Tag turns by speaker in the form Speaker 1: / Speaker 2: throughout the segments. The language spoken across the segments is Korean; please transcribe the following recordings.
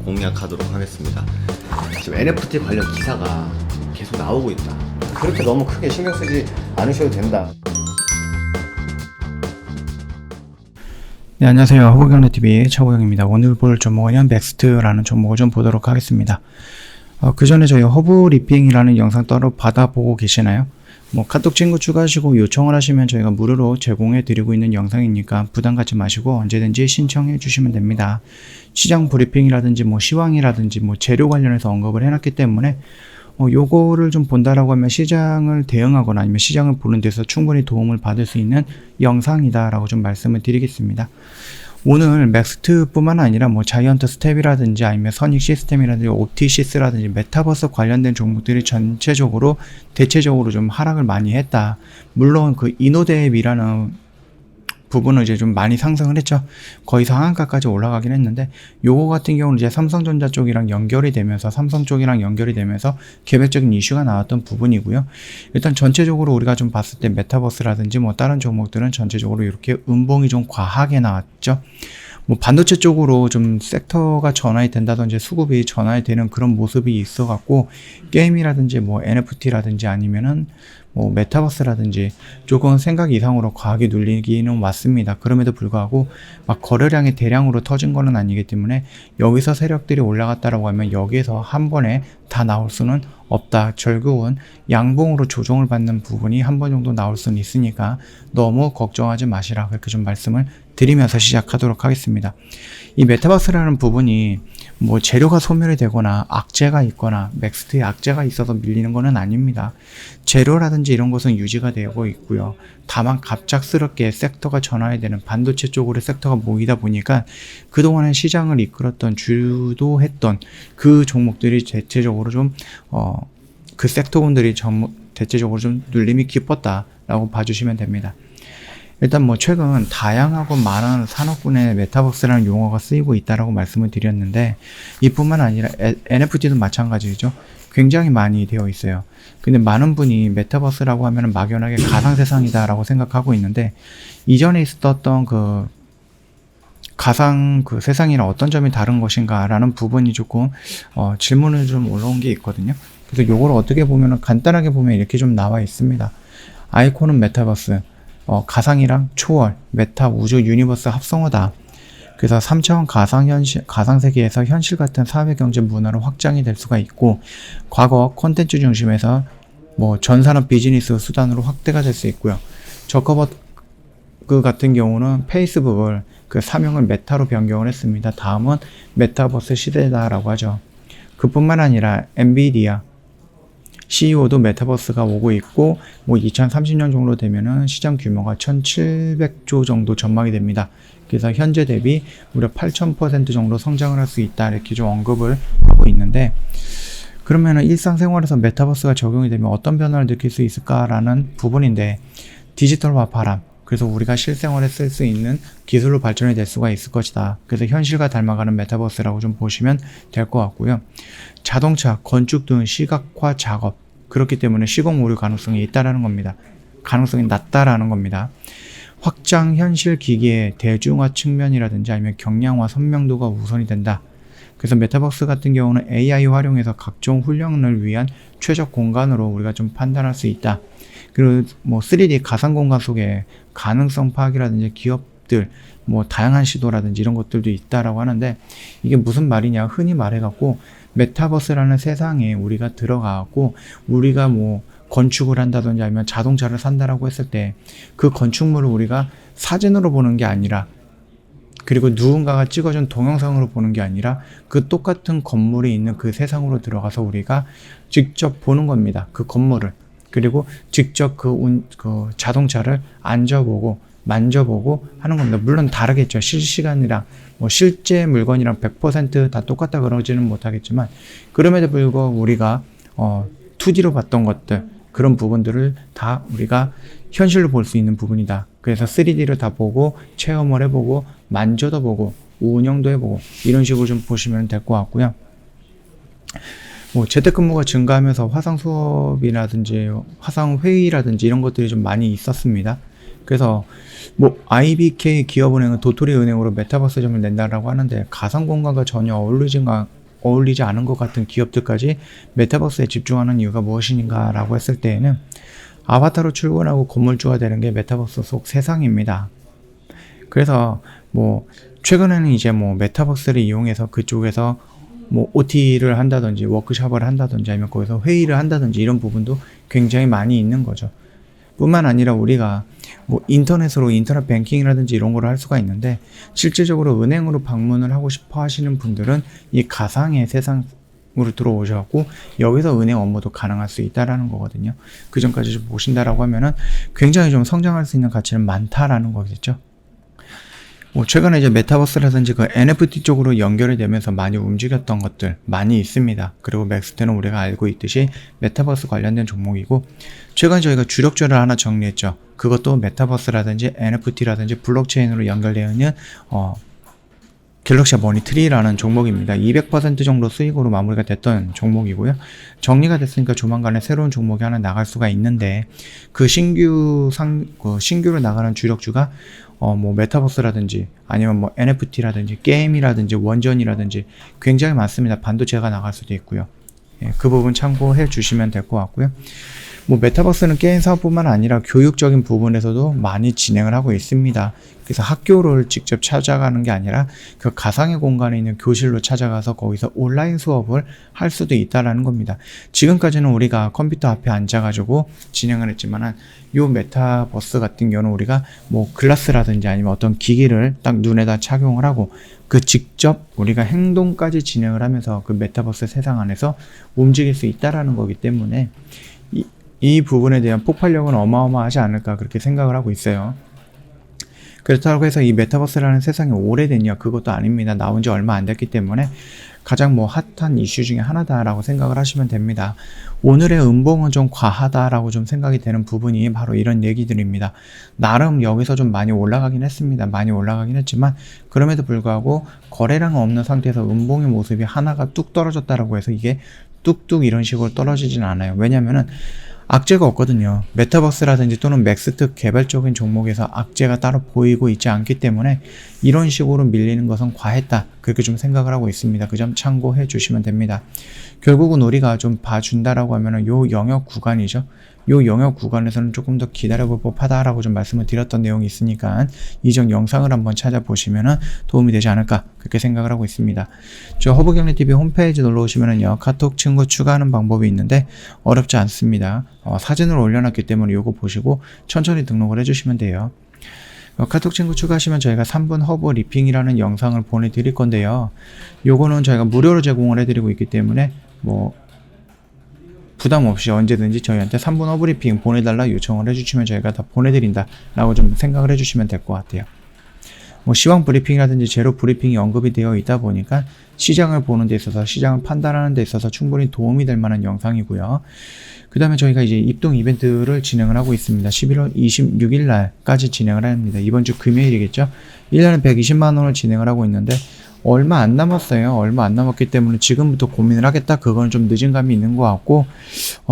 Speaker 1: 공략하도록 하겠습니다. 지금 NFT 관련 기사가 계속 나오고 있다.
Speaker 2: 그렇게 너무 크게 신경 쓰지 않으셔도 된다.
Speaker 3: 네, 안녕하세요. 허브경제TV의 차보영입니다. 오늘 볼 종목은 맥스트라는 종목을 좀 보도록 하겠습니다. 그 전에 저희 허브 리핑이라는 영상 따로 받아보고 계시나요? 카톡 친구 추가하시고 요청을 하시면 저희가 무료로 제공해 드리고 있는 영상이니까 부담 갖지 마시고 언제든지 신청해 주시면 됩니다. 시장 브리핑이라든지 시황이라든지 재료 관련해서 언급을 해놨기 때문에 요거를 좀 본다라고 하면 시장을 대응하거나 아니면 시장을 보는 데서 충분히 도움을 받을 수 있는 영상이다라고 좀 말씀을 드리겠습니다. 오늘 맥스트뿐만 아니라 자이언트 스텝이라든지 아니면 선익 시스템이라든지 옵티시스라든지 메타버스 관련된 종목들이 전체적으로 대체적으로 좀 하락을 많이 했다. 물론 그 이노뎁이라는 부분은 이제 좀 많이 상승을 했죠. 거의 상한가까지 올라가긴 했는데 요거 같은 경우는 이제 삼성전자 쪽이랑 연결이 되면서 삼성 쪽이랑 연결이 되면서 개별적인 이슈가 나왔던 부분이고요. 일단 전체적으로 우리가 좀 봤을 때 메타버스라든지 다른 종목들은 전체적으로 이렇게 음봉이 좀 과하게 나왔죠. 반도체 쪽으로 좀 섹터가 전환이 된다든지 수급이 전환이 되는 그런 모습이 있어 갖고 게임이라든지 NFT라든지 아니면은 메타버스라든지 조금 생각 이상으로 과하게 눌리기는 왔습니다. 그럼에도 불구하고 거래량이 대량으로 터진 거는 아니기 때문에 여기서 세력들이 올라갔다라고 하면 여기에서 한 번에 다 나올 수는 없다. 결국은 양봉으로 조정을 받는 부분이 한 번 정도 나올 수는 있으니까 너무 걱정하지 마시라. 그렇게 좀 말씀을 드리면서 시작하도록 하겠습니다. 이 메타버스라는 부분이 재료가 소멸이 되거나 악재가 있거나 맥스트에 악재가 있어서 밀리는 거는 아닙니다. 재료라든지 이런 것은 유지가 되고 있고요. 다만 갑작스럽게 섹터가 전환이 되는 반도체 쪽으로 섹터가 모이다 보니까 그동안에 시장을 이끌었던 주도했던 그 종목들이 대체적으로 좀 그 섹터군들이 대체적으로 좀 눌림이 깊었다라고 봐주시면 됩니다. 일단 최근 다양하고 많은 산업군의 메타버스라는 용어가 쓰이고 있다라고 말씀을 드렸는데 이뿐만 아니라 NFT도 마찬가지죠. 굉장히 많이 되어 있어요. 근데 많은 분이 메타버스라고 하면 막연하게 가상세상이다라고 생각하고 있는데 이전에 있었던 그 가상 그 세상이랑 어떤 점이 다른 것인가 라는 부분이 조금 질문을 좀 올라온 게 있거든요. 그래서 요거를 어떻게 보면 간단하게 보면 이렇게 좀 나와 있습니다. 아이콘은 메타버스, 가상이랑 초월, 메타, 우주, 유니버스 합성어다. 그래서 3차원 가상세계에서 현실 같은 사회경제 문화로 확장이 될 수가 있고 과거 콘텐츠 중심에서 전산업 비즈니스 수단으로 확대가 될 수 있고요. 저커버그 같은 경우는 페이스북을 그 사명을 메타로 변경을 했습니다. 다음은 메타버스 시대다라고 하죠. 그뿐만 아니라 엔비디아 CEO도 메타버스가 오고 있고 2030년 정도 되면은 시장 규모가 1700조 정도 전망이 됩니다. 그래서 현재 대비 무려 8000% 정도 성장을 할 수 있다 이렇게 좀 언급을 하고 있는데 그러면은 일상생활에서 메타버스가 적용이 되면 어떤 변화를 느낄 수 있을까라는 부분인데 디지털화 바람 그래서 우리가 실생활에 쓸 수 있는 기술로 발전이 될 수가 있을 것이다. 그래서 현실과 닮아가는 메타버스라고 좀 보시면 될 것 같고요. 자동차, 건축 등 시각화 작업 그렇기 때문에 시공 오류 가능성이 있다라는 겁니다. 가능성이 낮다라는 겁니다. 확장 현실 기기의 대중화 측면이라든지 아니면 경량화 선명도가 우선이 된다. 그래서 메타버스 같은 경우는 AI 활용해서 각종 훈련을 위한 최적 공간으로 우리가 좀 판단할 수 있다. 그리고 3D 가상 공간 속에 가능성 파악이라든지 기업들 다양한 시도라든지 이런 것들도 있다라고 하는데 이게 무슨 말이냐 흔히 말해갖고 메타버스라는 세상에 우리가 들어가고 우리가 건축을 한다든지 아니면 자동차를 산다라고 했을 때 그 건축물을 우리가 사진으로 보는 게 아니라 그리고 누군가가 찍어준 동영상으로 보는 게 아니라 그 똑같은 건물이 있는 그 세상으로 들어가서 우리가 직접 보는 겁니다. 그 건물을. 그리고 직접 그 자동차를 앉아보고 만져보고 하는 겁니다. 물론 다르겠죠. 실시간이랑 실제 물건이랑 100% 다 똑같다 그러지는 못하겠지만 그럼에도 불구하고 우리가 2D로 봤던 것들 그런 부분들을 다 우리가 현실로 볼 수 있는 부분이다. 그래서 3D를 다 보고 체험을 해보고 만져도 보고 운영도 해보고 이런 식으로 좀 보시면 될 것 같고요. 재택근무가 증가하면서 화상 수업이라든지 화상 회의라든지 이런 것들이 좀 많이 있었습니다. 그래서 IBK 기업은행은 도토리 은행으로 메타버스점을 낸다라고 하는데 가상공간과 전혀 어울리지가 어울리지 않은 것 같은 기업들까지 메타버스에 집중하는 이유가 무엇인가 라고 했을 때에는 아바타로 출근하고 건물주가 되는 게 메타버스 속 세상입니다. 그래서 뭐 최근에는 이제 뭐 메타버스를 이용해서 그쪽에서 뭐 OT를 한다든지 워크숍을 한다든지 아니면 거기서 회의를 한다든지 이런 부분도 굉장히 많이 있는 거죠. 뿐만 아니라 우리가 뭐 인터넷으로 인터넷 뱅킹이라든지 이런 거를 할 수가 있는데 실질적으로 은행으로 방문을 하고 싶어 하시는 분들은 이 가상의 세상으로 들어오셔갖고 여기서 은행 업무도 가능할 수 있다라는 거거든요. 그 전까지 좀 보신다라고 하면은 굉장히 좀 성장할 수 있는 가치는 많다라는 거겠죠. 뭐 최근에 이제 메타버스라든지 그 NFT 쪽으로 연결이 되면서 많이 움직였던 것들 많이 있습니다. 그리고 맥스트는 우리가 알고 있듯이 메타버스 관련된 종목이고 최근 저희가 주력주를 하나 정리했죠. 그것도 메타버스라든지 NFT라든지 블록체인으로 연결되어 있는 갤럭시 머니트리라는 종목입니다. 200% 정도 수익으로 마무리가 됐던 종목이고요. 정리가 됐으니까 조만간에 새로운 종목이 하나 나갈 수가 있는데 그 신규로 나가는 주력주가 뭐 메타버스라든지 아니면 뭐 NFT라든지 게임이라든지 원전이라든지 굉장히 많습니다. 반도체가 나갈 수도 있고요. 예, 그 부분 참고해 주시면 될 것 같고요. 뭐 메타버스는 게임 사업뿐만 아니라 교육적인 부분에서도 많이 진행을 하고 있습니다. 그래서 학교를 직접 찾아가는 게 아니라 그 가상의 공간에 있는 교실로 찾아가서 거기서 온라인 수업을 할 수도 있다라는 겁니다. 지금까지는 우리가 컴퓨터 앞에 앉아가지고 진행을 했지만은 요 메타버스 같은 경우는 우리가 뭐 글라스라든지 아니면 어떤 기기를 딱 눈에다 착용을 하고 그 직접 우리가 행동까지 진행을 하면서 그 메타버스 세상 안에서 움직일 수 있다라는 거기 때문에 이 부분에 대한 폭발력은 어마어마하지 않을까 그렇게 생각을 하고 있어요. 그렇다고 해서 이 메타버스라는 세상이 오래됐냐 그것도 아닙니다. 나온 지 얼마 안 됐기 때문에 가장 뭐 핫한 이슈 중에 하나다라고 생각을 하시면 됩니다. 오늘의 음봉은 좀 과하다라고 좀 생각이 되는 부분이 바로 이런 얘기들입니다. 나름 여기서 좀 많이 올라가긴 했습니다. 많이 올라가긴 했지만 그럼에도 불구하고 거래량 없는 상태에서 음봉의 모습이 하나가 뚝 떨어졌다라고 해서 이게 뚝뚝 이런 식으로 떨어지진 않아요. 왜냐면은 악재가 없거든요. 메타버스라든지 또는 맥스트 개발적인 종목에서 악재가 따로 보이고 있지 않기 때문에 이런 식으로 밀리는 것은 과했다. 그렇게 좀 생각을 하고 있습니다. 그 점 참고해 주시면 됩니다. 결국은 우리가 좀 봐준다라고 하면은 요 영역 구간이죠. 요 영역 구간에서는 조금 더 기다려볼 법하다라고 좀 말씀을 드렸던 내용이 있으니까 이전 영상을 한번 찾아보시면은 도움이 되지 않을까 그렇게 생각을 하고 있습니다. 저 허브경리TV 홈페이지 놀러 오시면은요 카톡 친구 추가하는 방법이 있는데 어렵지 않습니다. 사진을 올려놨기 때문에 요거 보시고 천천히 등록을 해주시면 돼요. 카톡 친구 추가하시면 저희가 3분 허브 리핑이라는 영상을 보내드릴 건데요. 요거는 저희가 무료로 제공을 해드리고 있기 때문에 뭐 부담 없이 언제든지 저희한테 3분 허브리핑 보내달라 요청을 해주시면 저희가 다 보내드린다 라고 좀 생각을 해주시면 될 것 같아요. 뭐 시황 브리핑이라든지 제로 브리핑이 언급이 되어 있다 보니까 시장을 보는 데 있어서 시장을 판단하는 데 있어서 충분히 도움이 될 만한 영상이고요. 그 다음에 저희가 이제 입동 이벤트를 진행을 하고 있습니다. 11월 26일 날까지 진행을 합니다. 이번 주 금요일이겠죠. 1년에 120만원을 진행을 하고 있는데 얼마 안 남았어요. 얼마 안 남았기 때문에 지금부터 고민을 하겠다. 그건 좀 늦은 감이 있는 것 같고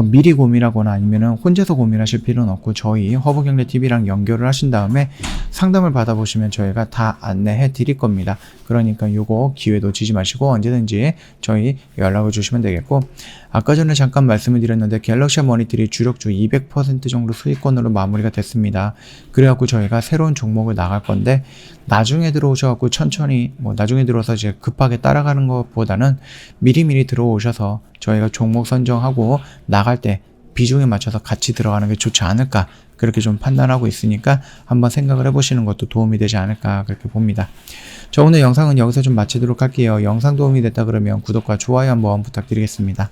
Speaker 3: 미리 고민하거나 아니면은 혼자서 고민하실 필요는 없고 저희 허브경제TV랑 연결을 하신 다음에 상담을 받아보시면 저희가 다 안내해 드릴 겁니다. 그러니까 요거 기회 놓치지 마시고 언제든지 저희 연락을 주시면 되겠고 아까 전에 잠깐 말씀을 드렸는데 갤럭시 머니트리 주력주 200% 정도 수익권으로 마무리가 됐습니다. 그래갖고 저희가 새로운 종목을 나갈 건데 나중에 들어오셔갖고 천천히 나중에 들어와서 이제 급하게 따라가는 것보다는 미리미리 들어오셔서 저희가 종목 선정하고 나갈 때 비중에 맞춰서 같이 들어가는 게 좋지 않을까 그렇게 좀 판단하고 있으니까 한번 생각을 해보시는 것도 도움이 되지 않을까 그렇게 봅니다. 저 오늘 영상은 여기서 좀 마치도록 할게요. 영상 도움이 됐다 그러면 구독과 좋아요 한번 부탁드리겠습니다.